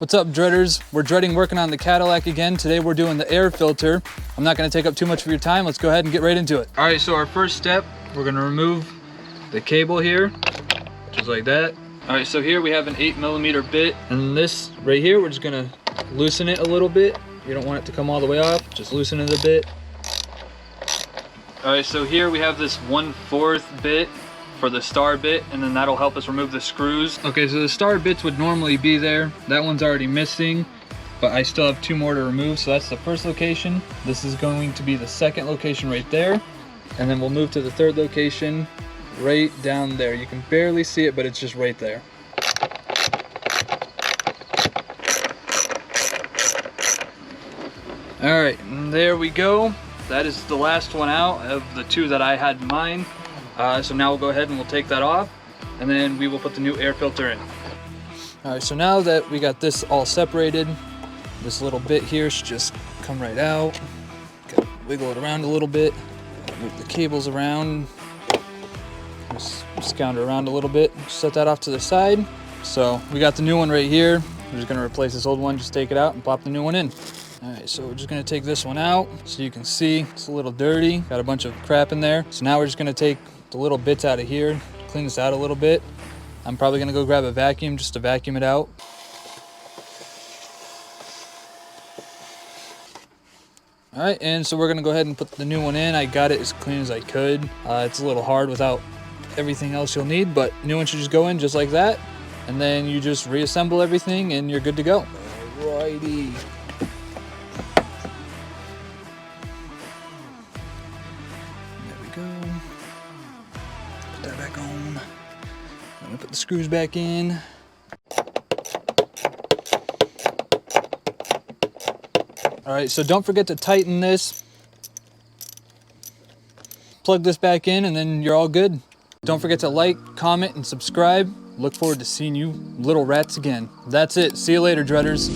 What's up, dreaders? We're dreading working on the Cadillac again. Today we're doing the air filter. I'm not gonna take up too much of your time. Let's go ahead and get right into it. All right, so our first step, we're gonna remove the cable here, just like that. All right, so here we have an 8mm bit, and this right here, we're just gonna loosen it a little bit. You don't want it to come all the way off, just loosen it a bit. All right, so here we have this 1/4 bit for the star bit, and then that'll help us remove the screws. Okay, so the star bits would normally be there. That one's already missing, but I still have 2 more to remove. So that's the first location. This is going to be the second location right there. And then we'll move to the third location right down there. You can barely see it, but it's just right there. All right, and there we go. That is the last one out of the 2 that I had in mind. So now we'll go ahead and we'll take that off, and then we will put the new air filter in. All right, so now that we got this all separated, this little bit here should just come right out. Gotta wiggle it around a little bit, move the cables around, just scound it around a little bit, set that off to the side. So we got the new one right here. We're just gonna replace this old one, just take it out and pop the new one in. All right, so we're just gonna take this one out so you can see it's a little dirty, got a bunch of crap in there. So now we're just gonna take the little bits out of here, clean this out a little bit. I'm probably gonna go grab a vacuum just to vacuum it out. All right, and so we're gonna go ahead and put the new one in. I got it as clean as I could. It's a little hard without everything else you'll need, but new one should just go in just like that. And then you just reassemble everything and you're good to go. Alrighty. There we go. Put that back on. Let me put the screws back in. All right, so don't forget to tighten this. Plug this back in and then you're all good. Don't forget to like, comment, and subscribe. Look forward to seeing you little rats again. That's it. See you later, dreaders.